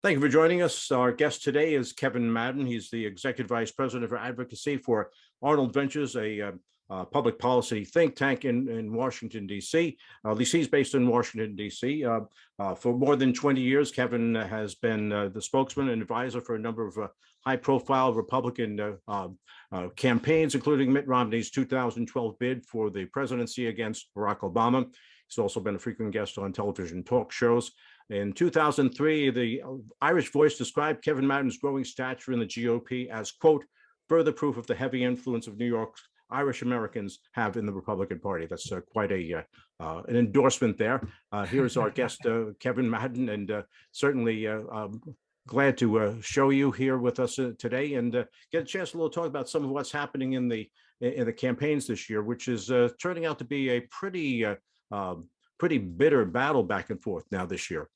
Thank you for joining us. Our guest today is Kevin Madden. He's the Executive Vice President for Advocacy for Arnold Ventures, a public policy think tank in Washington, D.C. At least he's based in Washington, D.C. For more than 20 years, Kevin has been the spokesman and advisor for a number of high-profile Republican campaigns, including Mitt Romney's 2012 bid for the presidency against Barack Obama. He's also been a frequent guest on television talk shows. In 2003, the Irish Voice described Kevin Madden's growing stature in the GOP as, quote, further proof of the heavy influence of New York's Irish Americans have in the Republican Party. That's quite an endorsement there. Here's our guest, Kevin Madden, and certainly glad to show you here with us today and get a chance to talk about some of what's happening in the campaigns this year, which is turning out to be a pretty bitter battle back and forth now this year.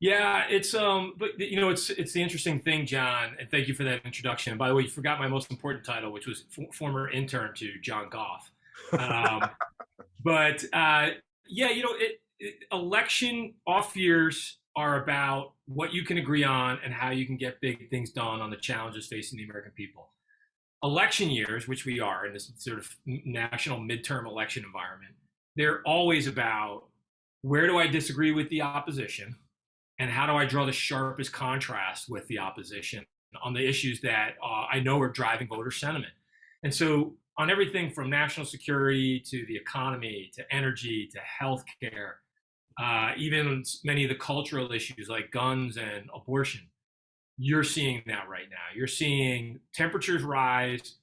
Yeah, but it's the interesting thing, John, and thank you for that introduction. And by the way, you forgot my most important title, which was former intern to John Goff. Election off years are about what you can agree on and how you can get big things done on the challenges facing the American people. Election years, which we are in this sort of national midterm election environment, they're always about where do I disagree with the opposition and how do I draw the sharpest contrast with the opposition on the issues that I know are driving voter sentiment. And so on everything from national security to the economy, to energy, to healthcare, even many of the cultural issues like guns and abortion, you're seeing that right now. You're seeing temperatures rise,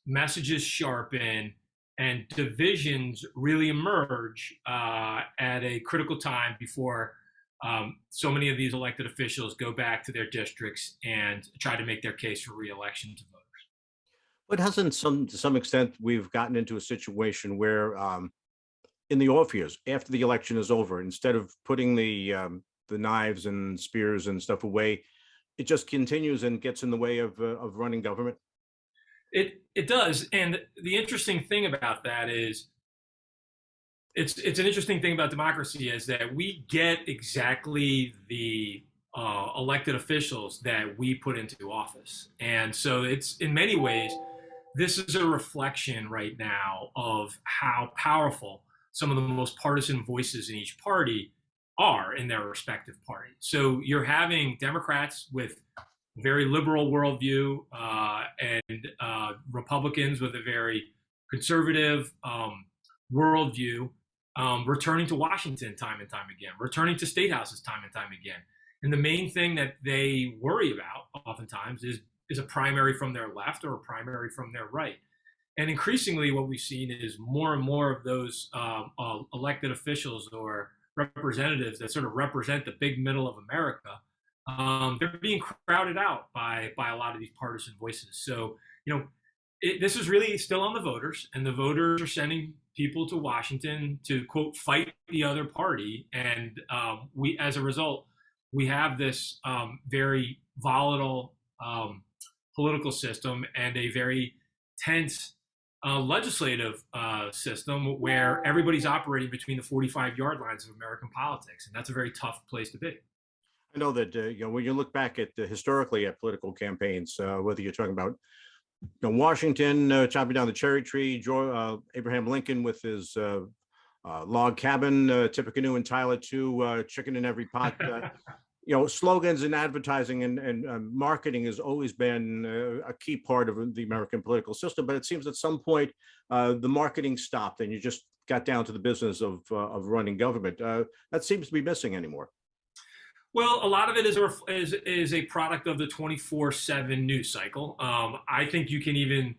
messages sharpen, and divisions really emerge at a critical time before so many of these elected officials go back to their districts and try to make their case for re-election to voters. But hasn't to some extent we've gotten into a situation where in the off years, after the election is over, instead of putting the knives and spears and stuff away, it just continues and gets in the way of running government? It does, and the interesting thing about that is it's an interesting thing about democracy is that we get exactly the elected officials that we put into office, and so it's in many ways this is a reflection right now of how powerful some of the most partisan voices in each party are in their respective party. So you're having Democrats with very liberal worldview and Republicans with a very conservative worldview returning to Washington time and time again, returning to state houses time and time again. And the main thing that they worry about oftentimes is a primary from their left or a primary from their right. And increasingly what we've seen is more and more of those elected officials or representatives that sort of represent the big middle of America, they're being crowded out by a lot of these partisan voices. So, this is really still on the voters, and the voters are sending people to Washington to, quote, fight the other party. And as a result, we have this very volatile political system and a very tense legislative system where everybody's operating between the 45-yard lines of American politics. And that's a very tough place to be. I know that when you look back at historically at political campaigns, whether you're talking about Washington chopping down the cherry tree, Abraham Lincoln with his log cabin, Tippecanoe and Tyler too, chicken in every pot. Slogans and advertising and marketing has always been a key part of the American political system. But it seems at some point the marketing stopped, and you just got down to the business of running government. That seems to be missing anymore. Well, a lot of it is a product of the 24/7 news cycle. I think you can even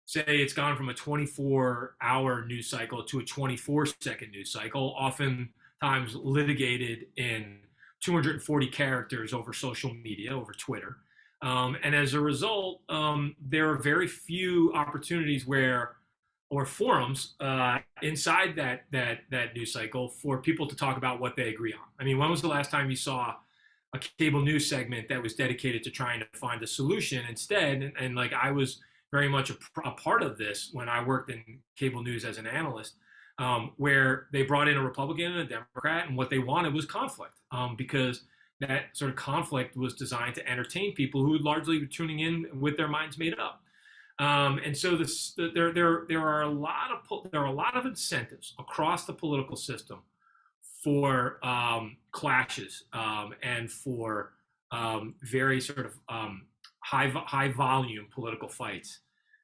say it's gone from a 24-hour news cycle to a 24-second news cycle, oftentimes litigated in 240 characters over social media, over Twitter. And as a result, there are very few opportunities or forums inside that news cycle for people to talk about what they agree on. I mean, when was the last time you saw a cable news segment that was dedicated to trying to find a solution instead? And like I was very much a part of this when I worked in cable news as an analyst. where they brought in a Republican and a Democrat, and what they wanted was conflict, because that sort of conflict was designed to entertain people who largely were tuning in with their minds made up. And so there are a lot of incentives across the political system for clashes, and for very sort of high volume political fights.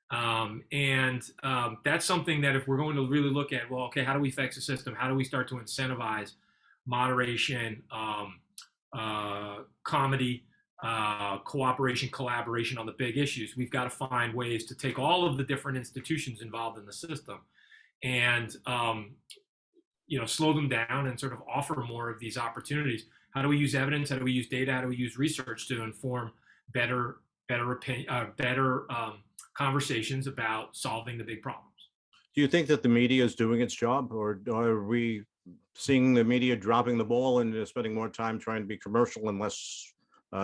That's something that if we're going to really look at, well, okay, how do we fix the system? How do we start to incentivize moderation, comedy, cooperation, collaboration on the big issues? We've got to find ways to take all of the different institutions involved in the system and slow them down and sort of offer more of these opportunities. How do we use evidence? How do we use data? How do we use research to inform better conversations about solving the big problems? Do you think that the media is doing its job, or are we seeing the media dropping the ball and spending more time trying to be commercial and less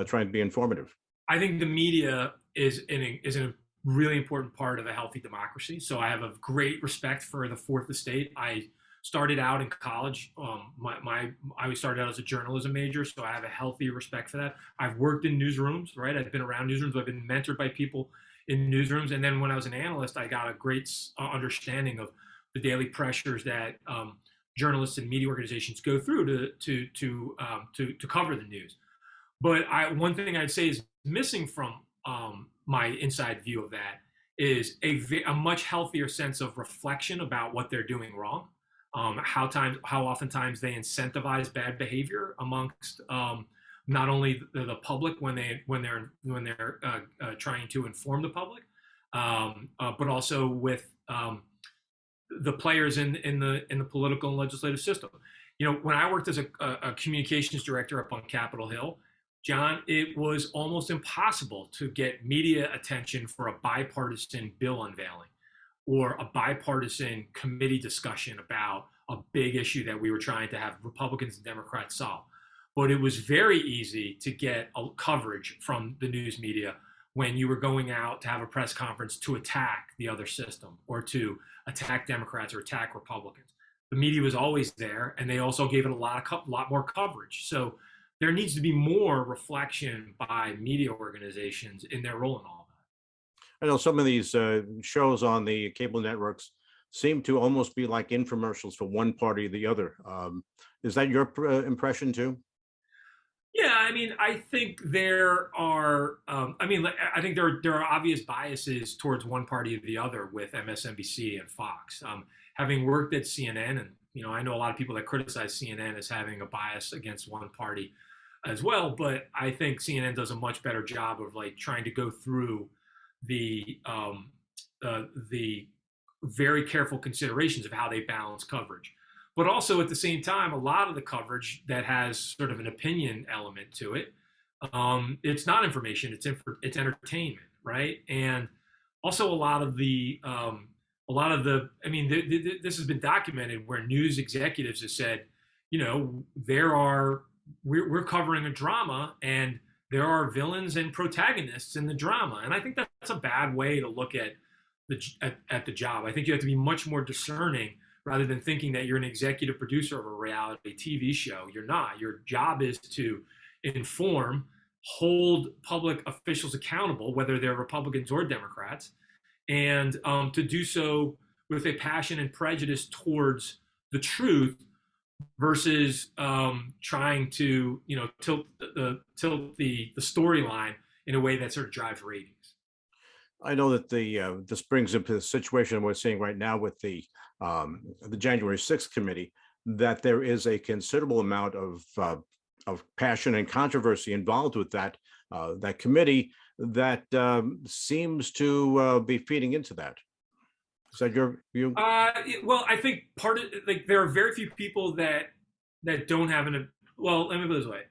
trying to be informative? I think the media is a really important part of a healthy democracy. So I have a great respect for the fourth estate. I started out in college. I started out as a journalism major, so I have a healthy respect for that. I've worked in newsrooms, right? I've been around newsrooms. I've been mentored by people in newsrooms, and then when I was an analyst, I got a great understanding of the daily pressures that journalists and media organizations go through to cover the news. But one thing I'd say is missing from my inside view of that is a much healthier sense of reflection about what they're doing wrong. How oftentimes they incentivize bad behavior amongst not only the public when they're trying to inform the public, but also with the players in the political and legislative system. When I worked as a communications director up on Capitol Hill, John, it was almost impossible to get media attention for a bipartisan bill unveiling or a bipartisan committee discussion about a big issue that we were trying to have Republicans and Democrats solve. But it was very easy to get coverage from the news media when you were going out to have a press conference to attack the other system or to attack Democrats or attack Republicans. The media was always there, and they also gave it a lot more coverage. So there needs to be more reflection by media organizations in their role in all of that. I know some of these shows on the cable networks seem to almost be like infomercials for one party or the other. Is that your impression too? Yeah, I mean, I think there are. I think there are obvious biases towards one party or the other with MSNBC and Fox. Having worked at CNN, and I know a lot of people that criticize CNN as having a bias against one party as well, but I think CNN does a much better job of trying to go through the very careful considerations of how they balance coverage. But also at the same time, a lot of the coverage that has sort of an opinion element to it, it's not information, it's entertainment, right? And also a lot of the, this has been documented where news executives have said, we're covering a drama and there are villains and protagonists in the drama. And I think that's a bad way to look at the job. I think you have to be much more discerning rather than thinking that you're an executive producer of a reality TV show. You're not. Your job is to inform, hold public officials accountable, whether they're Republicans or Democrats, and to do so with a passion and prejudice towards the truth versus trying to tilt the storyline in a way that sort of drives ratings. I know that this brings up the situation we're seeing right now with the January 6th committee, that there is a considerable amount of passion and controversy involved with that committee that seems to be feeding into that. Is that your view? Well, I think part of there are very few people that don't have well, let me put it this way.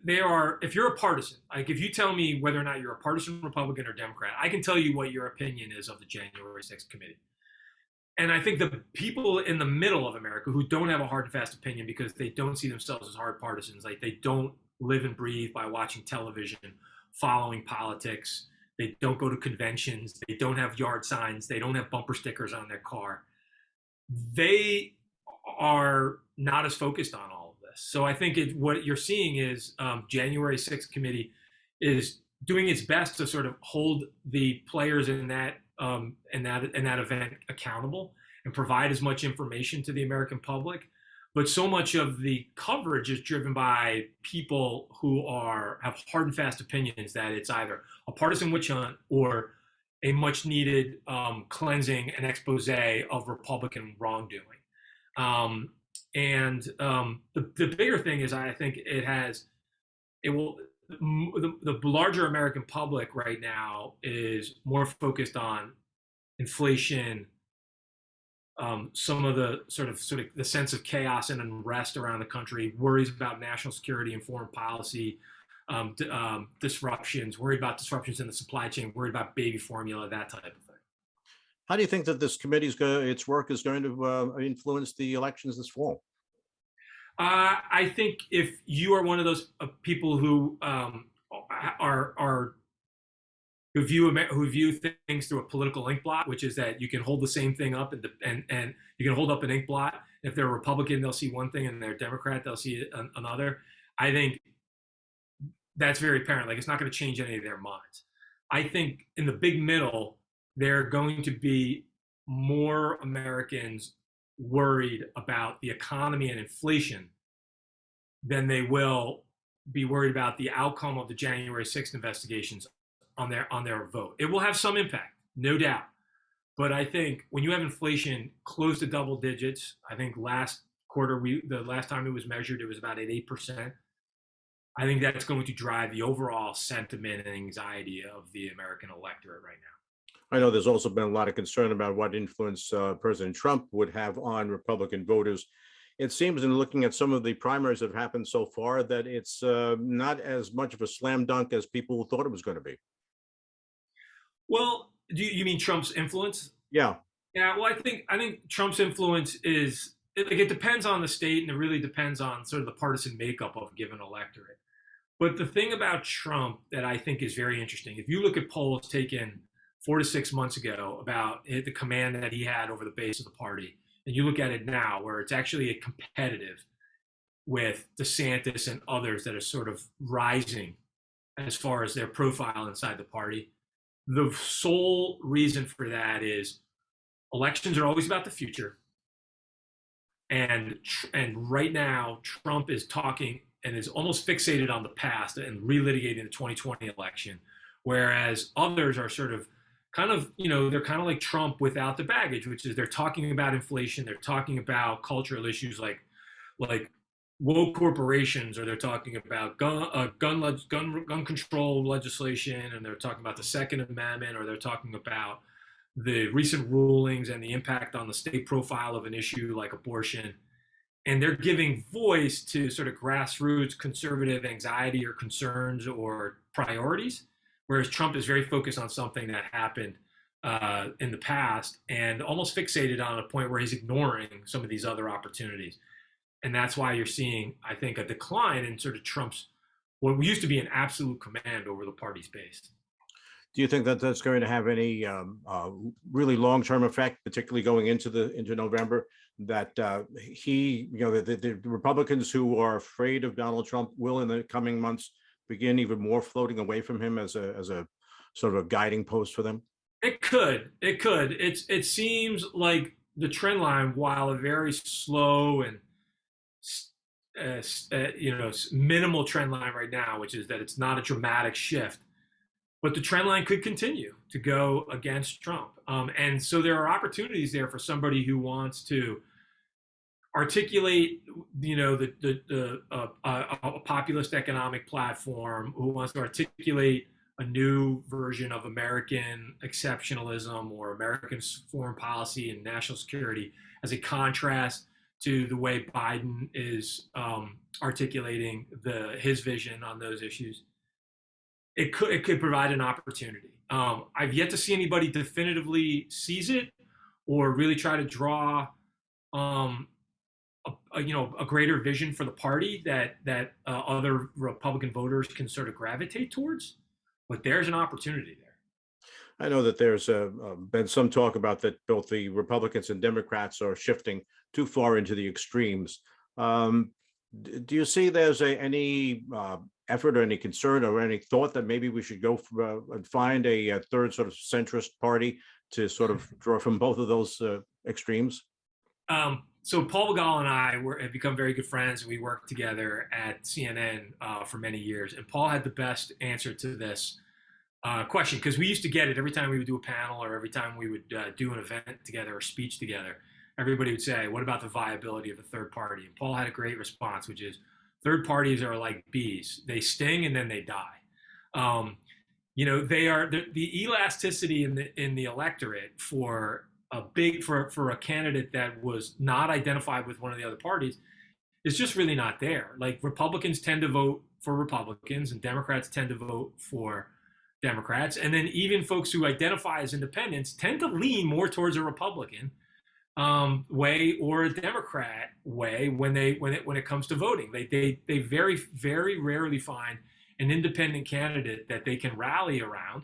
They are, if you're a partisan, if you tell me whether or not you're a partisan Republican or Democrat, I can tell you what your opinion is of the January 6th committee. And I think the people in the middle of America who don't have a hard and fast opinion because they don't see themselves as hard partisans, they don't live and breathe by watching television, following politics, they don't go to conventions, they don't have yard signs, they don't have bumper stickers on their car. they are not as focused on all of this. So I think what you're seeing is January 6th committee is doing its best to sort of hold the players in that event accountable and provide as much information to the American public. But so much of the coverage is driven by people who have hard and fast opinions that it's either a partisan witch hunt or a much needed cleansing and expose of Republican wrongdoing. The bigger thing is, I think the larger American public right now is more focused on inflation, some of the sort of the sense of chaos and unrest around the country, worries about national security and foreign policy, disruptions, worried about disruptions in the supply chain, worried about baby formula, that type of thing. How do you think that this its work is going to influence the elections this fall? I think if you are one of those people who who view things through a political ink blot, which is that you can hold the same thing up and you can hold up an ink blot. If they're a Republican, they'll see one thing, and they're a Democrat, they'll see another. I think that's very apparent. Like, it's not going to change any of their minds. I think in the big middle, there are going to be more Americans worried about the economy and inflation than they will be worried about the outcome of the January 6th investigations on their vote. It will have some impact, no doubt. But I think when you have inflation close to double digits, I think last quarter, the last time it was measured, it was about at 8%. I think that's going to drive the overall sentiment and anxiety of the American electorate right now. I know there's also been a lot of concern about what influence President Trump would have on Republican voters. It seems, in looking at some of the primaries that have happened so far, that it's not as much of a slam dunk as people thought it was going to be. Well, do you mean Trump's influence? Yeah. Yeah. Well, I think Trump's influence it depends on the state, and it really depends on sort of the partisan makeup of a given electorate. But the thing about Trump that I think is very interesting, if you look at polls taken 4 to 6 months ago about the command that he had over the base of the party, and you look at it now, where it's actually a competitive with DeSantis and others that are sort of rising as far as their profile inside the party. The sole reason for that is elections are always about the future. And right now, Trump is talking and is almost fixated on the past and relitigating the 2020 election, whereas others are sort of they're kind of like Trump without the baggage, which is they're talking about inflation, they're talking about cultural issues like woke corporations, or they're talking about gun control legislation, and they're talking about the Second Amendment, or they're talking about the recent rulings and the impact on the state profile of an issue like abortion. And they're giving voice to sort of grassroots conservative anxiety or concerns or priorities, whereas Trump is very focused on something that happened in the past and almost fixated on a point where he's ignoring some of these other opportunities. And that's why you're seeing, I think, a decline in sort of Trump's what used to be an absolute command over the party's base. Do you think that that's going to have any really long-term effect, particularly going into November? That the Republicans who are afraid of Donald Trump will, in the coming months, begin even more floating away from him as a sort of a guiding post for them? It could. It seems like the trend line, while a very slow and minimal trend line right now, which is that it's not a dramatic shift, but the trend line could continue to go against Trump. And so there are opportunities there for somebody who wants to articulate, a populist economic platform, who wants to articulate a new version of American exceptionalism or American foreign policy and national security as a contrast to the way Biden is articulating his vision on those issues. It could provide an opportunity. I've yet to see anybody definitively seize it or really try to draw a greater vision for the party that other Republican voters can sort of gravitate towards. But there's an opportunity there. I know that there's been some talk about that both the Republicans and Democrats are shifting too far into the extremes. Um, do you see there's any effort or any concern or any thought that maybe we should go for, and find a third sort of centrist party to sort of draw from both of those extremes? So Paul Begall and have become very good friends, and we worked together at CNN for many years. And Paul had the best answer to this question, because we used to get it every time we would do a panel or every time we would do an event together or speech together. Everybody would say, "What about the viability of a third party?" And Paul had a great response, which is, "Third parties are like bees; they sting and then they die." Um, they are the elasticity in the electorate for for a candidate that was not identified with one of the other parties is just really not there. Like, Republicans tend to vote for Republicans and Democrats tend to vote for Democrats, and then even folks who identify as independents tend to lean more towards a Republican way or a Democrat way when it comes to voting. They very rarely find an independent candidate that they can rally around,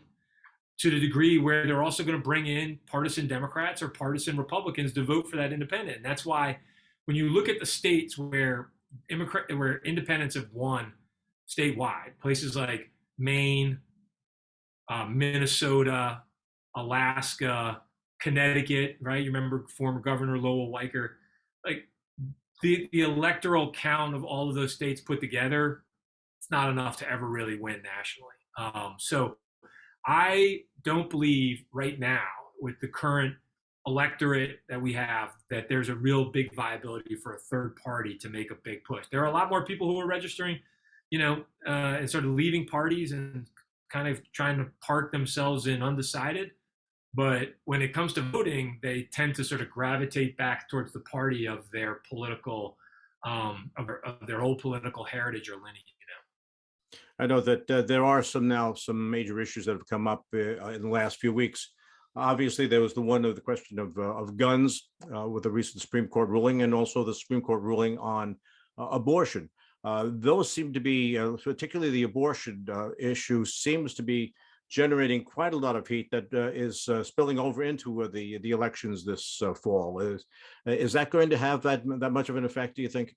to the degree where they're also going to bring in partisan Democrats or partisan Republicans to vote for that independent. And that's why when you look at the states where independents have won statewide, places like Maine, Minnesota, Alaska, Connecticut, right? You remember former Governor Lowell Weicker. Like, the electoral count of all of those states put together, it's not enough to ever really win nationally. So I don't believe right now, with the current electorate that we have, that there's a real big viability for a third party to make a big push. There are a lot more people who are registering, and sort of leaving parties and kind of trying to park themselves in undecided. But when it comes to voting, they tend to sort of gravitate back towards the party of their political, of their old political heritage or lineage. I know that there are some major issues that have come up in the last few weeks. Obviously, there was the question of guns with the recent Supreme Court ruling, and also the Supreme Court ruling on abortion. Those seem to be, particularly the abortion issue, seems to be generating quite a lot of heat that is spilling over into the elections this fall. Is that going to have that much of an effect, do you think?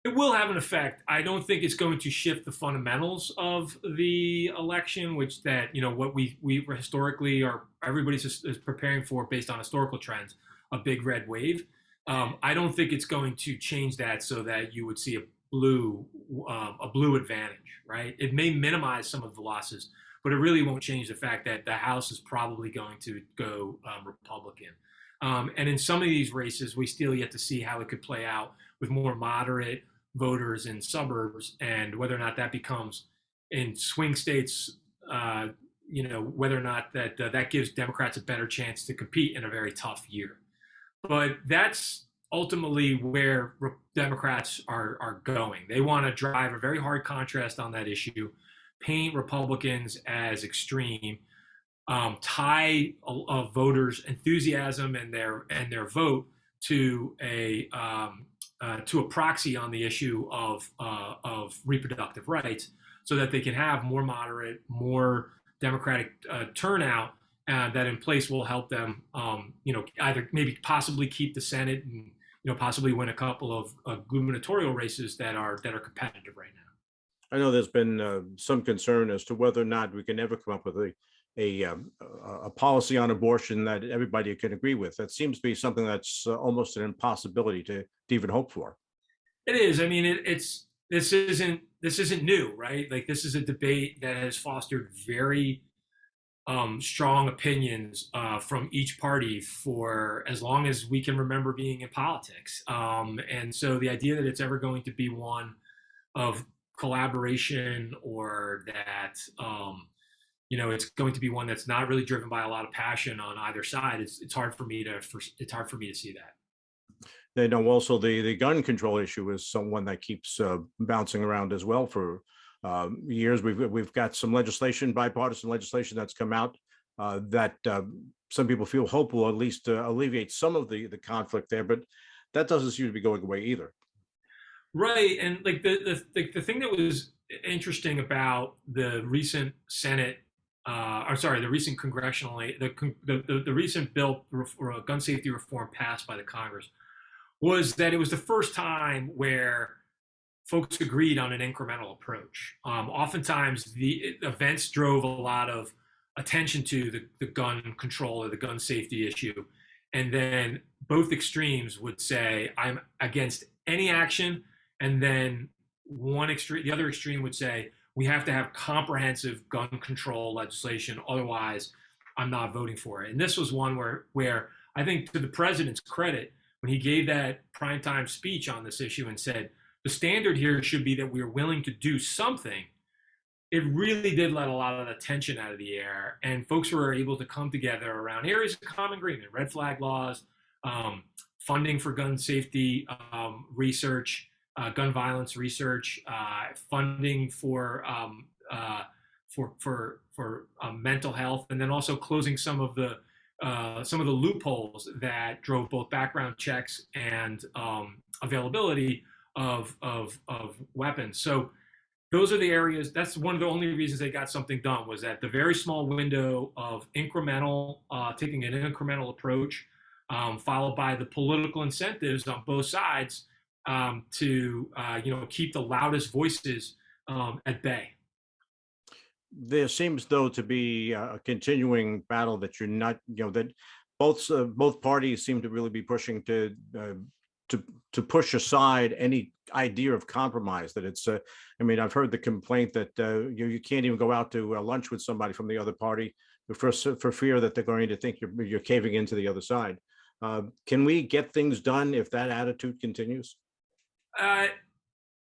It will have an effect. I don't think it's going to shift the fundamentals of the election, which that what we historically are, everybody's is preparing for based on historical trends, a big red wave. I don't think it's going to change that so that you would see a blue advantage, right? It may minimize some of the losses, but it really won't change the fact that the House is probably going to go Republican. And in some of these races, we still yet to see how it could play out with more moderate voters in suburbs, and whether or not that becomes in swing states, whether or not that gives Democrats a better chance to compete in a very tough year. But that's ultimately where Democrats are going. They want to drive a very hard contrast on that issue, paint Republicans as extreme, tie voters' enthusiasm and their vote to a proxy on the issue of reproductive rights, so that they can have more moderate, more democratic turnout that in place will help them, either maybe possibly keep the Senate and possibly win a couple of gubernatorial races that are competitive right now. I know there's been some concern as to whether or not we can ever come up with a policy on abortion that everybody can agree with. That seems to be something that's almost an impossibility to even hope for. It is. I mean, this isn't new, right? Like, this is a debate that has fostered very strong opinions from each party for as long as we can remember being in politics. And so the idea that it's ever going to be one of collaboration, or that it's going to be one that's not really driven by a lot of passion on either side, it's hard for me to see that. They know also the gun control issue is someone that keeps bouncing around as well for years. We've got some legislation, bipartisan legislation that's come out that some people feel hope will at least alleviate some of the conflict there, but that doesn't seem to be going away either. Right, and like the thing that was interesting about the recent Senate I'm sorry, the recent the recent bill for gun safety reform passed by the Congress was that it was the first time where folks agreed on an incremental approach. Oftentimes, the events drove a lot of attention to the gun control or the gun safety issue, and then both extremes would say, "I'm against any action," and then the other extreme would say, "We have to have comprehensive gun control legislation, otherwise, I'm not voting for it." And this was one where I think, to the president's credit, when he gave that primetime speech on this issue and said, the standard here should be that we're willing to do something, it really did let a lot of the tension out of the air, and folks were able to come together around areas of common agreement: red flag laws, funding for gun safety research, gun violence research, funding for mental health, and then also closing some of the loopholes that drove both background checks and availability of weapons. So those are the areas. That's one of the only reasons they got something done, was that the very small window of taking an incremental approach, followed by the political incentives on both sides to keep the loudest voices at bay. There seems, though, to be a continuing battle that you're not, that both parties seem to really be pushing to push aside any idea of compromise. That it's, I mean, I've heard the complaint that you can't even go out to lunch with somebody from the other party for fear that they're going to think you're caving into the other side. Can we get things done if that attitude continues?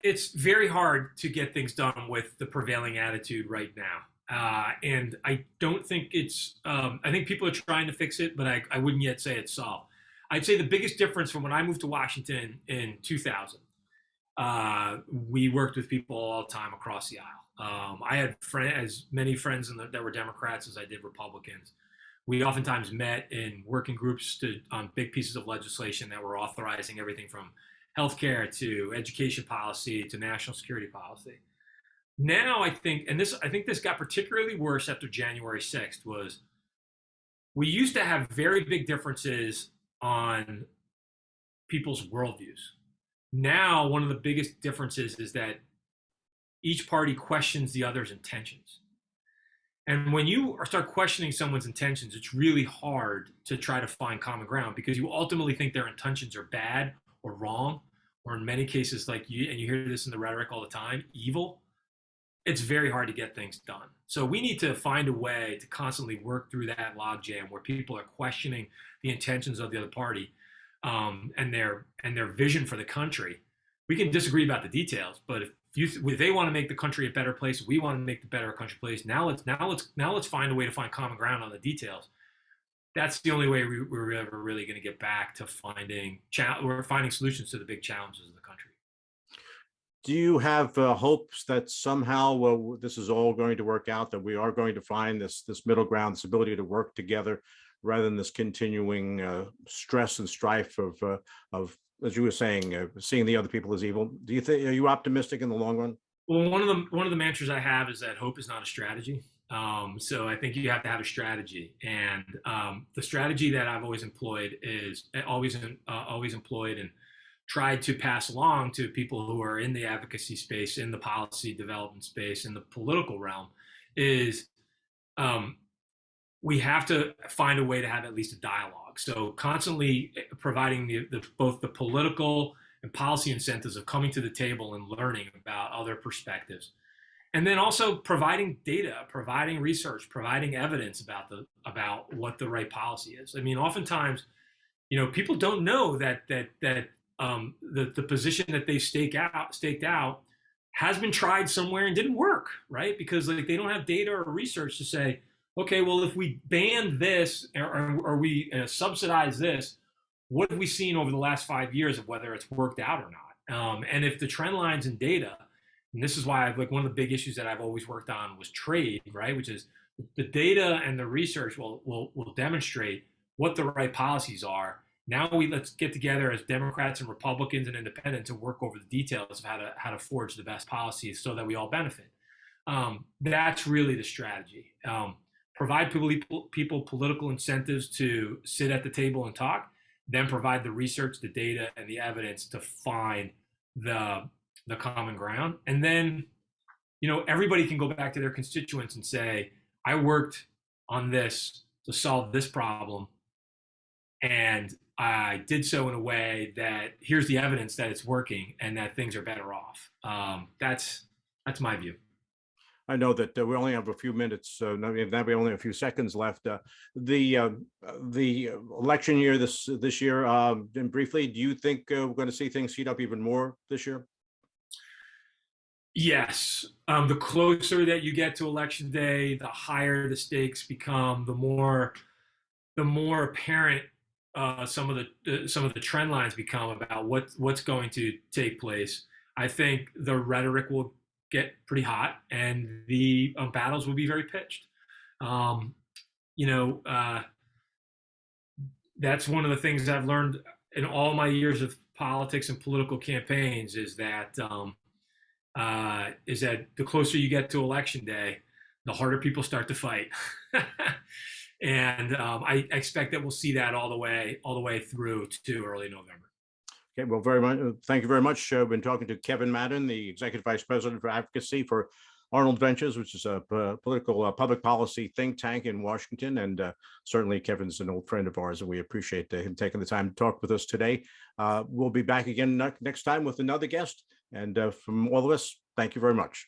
It's very hard to get things done with the prevailing attitude right now. And I don't think I think people are trying to fix it, but I wouldn't yet say it's solved. I'd say the biggest difference from when I moved to Washington in 2000, we worked with people all the time across the aisle. I had as many friends that were Democrats as I did Republicans. We oftentimes met in working groups on big pieces of legislation that were authorizing everything from healthcare to education policy to national security policy. Now I think this got particularly worse after January 6th, was we used to have very big differences on people's worldviews. Now, one of the biggest differences is that each party questions the other's intentions. And when you start questioning someone's intentions, it's really hard to try to find common ground, because you ultimately think their intentions are bad or wrong, or in many cases, and you hear this in the rhetoric all the time, evil. It's very hard to get things done. So we need to find a way to constantly work through that logjam where people are questioning the intentions of the other party, and their vision for the country. We can disagree about the details, but if they want to make the country a better place, we want to make the better country place. Now let's find a way to find common ground on the details. That's the only way we're ever really going to get back to finding solutions to the big challenges of the country. Do you have hopes that somehow this is all going to work out, that we are going to find this middle ground, this ability to work together, rather than this continuing stress and strife of, as you were saying, seeing the other people as evil? Are you optimistic in the long run? Well, one of the mantras I have is that hope is not a strategy. So I think you have to have a strategy, and the strategy that I've always employed and tried to pass along to people who are in the advocacy space, in the policy development space, in the political realm, is we have to find a way to have at least a dialogue. So constantly providing both the political and policy incentives of coming to the table and learning about other perspectives. And then also providing data, providing research, providing evidence about what the right policy is. I mean, oftentimes, people don't know that the position that they staked out has been tried somewhere and didn't work, right? Because they don't have data or research to say, okay, well, if we ban this or we subsidize this, what have we seen over the last 5 years of whether it's worked out or not? And if the trend lines in data, and this is why one of the big issues that I've always worked on was trade, right? Which is the data and the research will demonstrate what the right policies are. Now let's get together as Democrats and Republicans and independents and work over the details of how to forge the best policies so that we all benefit. That's really the strategy. provide people political incentives to sit at the table and talk, then provide the research, the data, and the evidence to find the common ground. And then, everybody can go back to their constituents and say, I worked on this to solve this problem, and I did so in a way that here's the evidence that it's working and that things are better off. That's my view. I know that we only have a few minutes, now we only have a few seconds left. The election year this year, and briefly, do you think we're going to see things heat up even more this year? Yes. The closer that you get to election day, the higher the stakes become, the more apparent some of the trend lines become about what's going to take place. I think the rhetoric will get pretty hot, and the battles will be very pitched. That's one of the things I've learned in all my years of politics and political campaigns is that the closer you get to election day, the harder people start to fight. And I expect that we'll see that all the way through to early November. Okay, well, thank you very much. I've been talking to Kevin Madden, the Executive Vice President for Advocacy for Arnold Ventures, which is a political public policy think tank in Washington. And certainly Kevin's an old friend of ours, and we appreciate him taking the time to talk with us today. We'll be back again next time with another guest. And from all of us, thank you very much.